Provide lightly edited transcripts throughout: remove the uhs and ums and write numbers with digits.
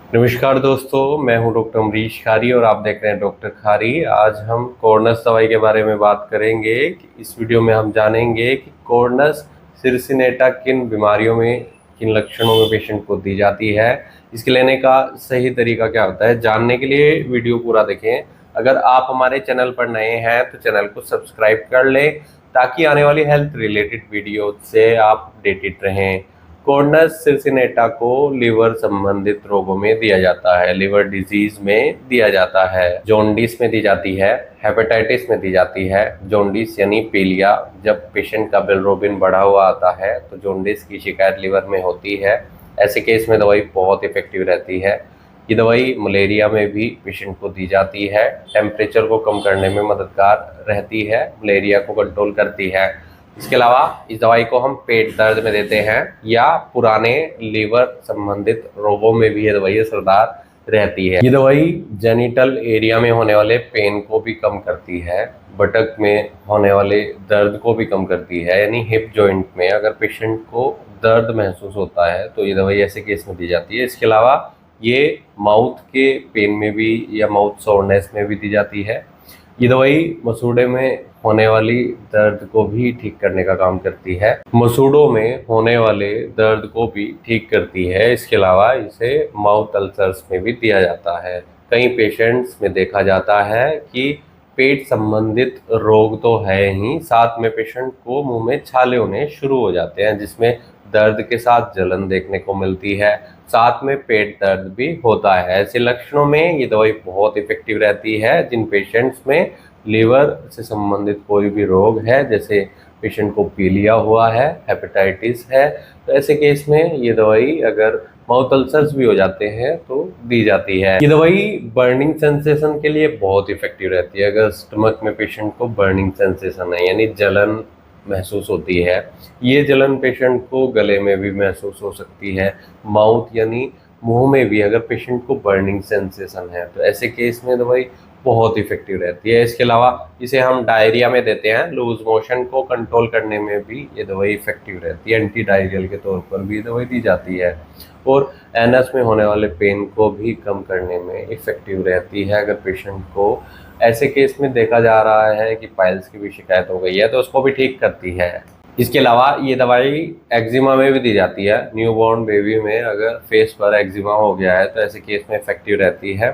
नमस्कार दोस्तों, मैं हूं डॉक्टर अमरीश खारी और आप देख रहे हैं डॉक्टर खारी। आज हम कोर्नस दवाई के बारे में बात करेंगे। इस वीडियो में हम जानेंगे कि कोर्नस सिरसिनेटा किन बीमारियों में, किन लक्षणों में पेशेंट को दी जाती है। इसके लेने का सही तरीका क्या होता है, जानने के लिए वीडियो पूरा देखें। अगर आप हमारे चैनल पर नए हैं तो चैनल को सब्सक्राइब कर लें ताकि आने वाली हेल्थ रिलेटेड वीडियो से आप अपडेटेड रहें। कोर्नस सिरसिनेटा को लीवर संबंधित रोगों में दिया जाता है, लीवर डिजीज में दिया जाता है, जॉन्डिस में दी जाती है, हेपेटाइटिस में दी जाती है। जॉन्डिस यानी पीलिया, जब पेशेंट का बिलिरुबिन बढ़ा हुआ आता है तो जॉन्डिस की शिकायत लीवर में होती है। ऐसे केस में दवाई बहुत इफेक्टिव रहती है। ये दवाई मलेरिया में भी पेशेंट को दी जाती है, टेम्परेचर को कम करने में मददगार रहती है, मलेरिया को कंट्रोल करती है। इसके अलावा इस दवाई को हम पेट दर्द में देते हैं या पुराने लीवर संबंधित रोगों में भी ये दवाई असरदार रहती है। ये दवाई जेनिटल एरिया में होने वाले पेन को भी कम करती है, बटक में होने वाले दर्द को भी कम करती है। यानी हिप जॉइंट में अगर पेशेंट को दर्द महसूस होता है तो ये दवाई ऐसे केस में दी जाती है। इसके अलावा ये माउथ के पेन में भी या माउथ सोरनेस में भी दी जाती है। ये दवाई मसूड़े में होने वाली दर्द को भी ठीक करने का काम करती है, मसूड़ों में होने वाले दर्द को भी ठीक करती है। इसके अलावा इसे माउथ अल्सर्स में भी दिया जाता है। कई पेशेंट्स में देखा जाता है कि पेट संबंधित रोग तो है ही, साथ में पेशेंट को मुंह में छाले होने शुरू हो जाते हैं, जिसमें दर्द के साथ जलन देखने को मिलती है, साथ में पेट दर्द भी होता है। ऐसे लक्षणों में ये दवाई बहुत इफेक्टिव रहती है। जिन पेशेंट्स में लीवर से संबंधित कोई भी रोग है, जैसे पेशेंट को पीलिया हुआ है, हेपेटाइटिस है, तो ऐसे केस में ये दवाई, अगर माउथ अल्सर्स भी हो जाते हैं तो दी जाती है। ये दवाई बर्निंग सेंसेशन के लिए बहुत इफेक्टिव रहती है। अगर स्टमक में पेशेंट को बर्निंग सेंसेशन है यानी जलन महसूस होती है, ये जलन पेशेंट को गले में भी महसूस हो सकती है, माउथ यानी मुंह में भी अगर पेशेंट को बर्निंग सेंसेशन है तो ऐसे केस में दवाई बहुत इफेक्टिव रहती है। इसके अलावा इसे हम डायरिया में देते हैं, लूज मोशन को कंट्रोल करने में भी ये दवाई इफेक्टिव रहती है, एंटी डायरियल के तौर पर भी ये दवाई दी जाती है, और एनस में होने वाले पेन को भी कम करने में इफेक्टिव रहती है। अगर पेशेंट को ऐसे केस में देखा जा रहा है कि पाइल्स की भी शिकायत हो गई है तो उसको भी ठीक करती है। इसके अलावा ये दवाई एक्जिमा में भी दी जाती है। न्यूबॉर्न बेबी में अगर फेस पर एक्जिमा हो गया है तो ऐसे केस में इफेक्टिव रहती है।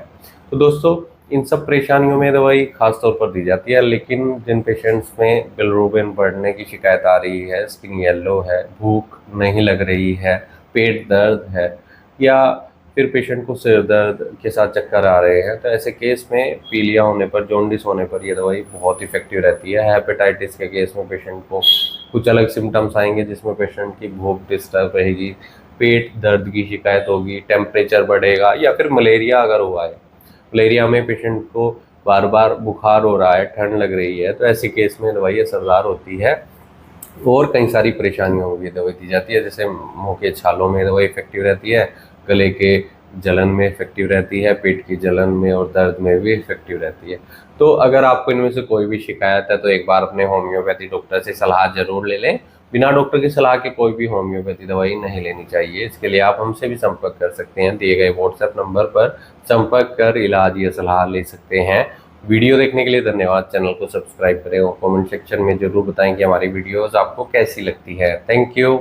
तो दोस्तों, इन सब परेशानियों में दवाई खास तौर पर दी जाती है, लेकिन जिन पेशेंट्स में बिलिरुबिन बढ़ने की शिकायत आ रही है, स्किन येलो है, भूख नहीं लग रही है, पेट दर्द है, या फिर पेशेंट को सिर दर्द के साथ चक्कर आ रहे हैं, तो ऐसे केस में पीलिया होने पर, जॉन्डिस होने पर ये दवाई बहुत इफेक्टिव रहती है। हेपेटाइटिस के केस में पेशेंट को कुछ अलग सिम्टम्स आएंगे, जिसमें पेशेंट की भूख डिस्टर्ब रहेगी, पेट दर्द की शिकायत होगी, टेम्परेचर बढ़ेगा, या फिर मलेरिया अगर हुआ है, मलेरिया में पेशेंट को बार बार बुखार हो रहा है, ठंड लग रही है, तो ऐसे केस में दवाई असरदार होती है। और कई सारी परेशानियों में भी दवाई दी जाती है, जैसे मुंह के छालों में दवाई इफेक्टिव रहती है, गले के जलन में इफेक्टिव रहती है, पेट की जलन में और दर्द में भी इफेक्टिव रहती है। तो अगर आपको इनमें से कोई भी शिकायत है तो एक बार अपने होम्योपैथी डॉक्टर से सलाह जरूर ले लें। बिना डॉक्टर की सलाह के कोई भी होम्योपैथी दवाई नहीं लेनी चाहिए। इसके लिए आप हमसे भी संपर्क कर सकते हैं, दिए गए व्हाट्सएप नंबर पर संपर्क कर इलाज या सलाह ले सकते हैं। वीडियो देखने के लिए धन्यवाद। चैनल को सब्सक्राइब करें और कमेंट सेक्शन में जरूर बताएं कि हमारी वीडियोस आपको कैसी लगती है। Thank you.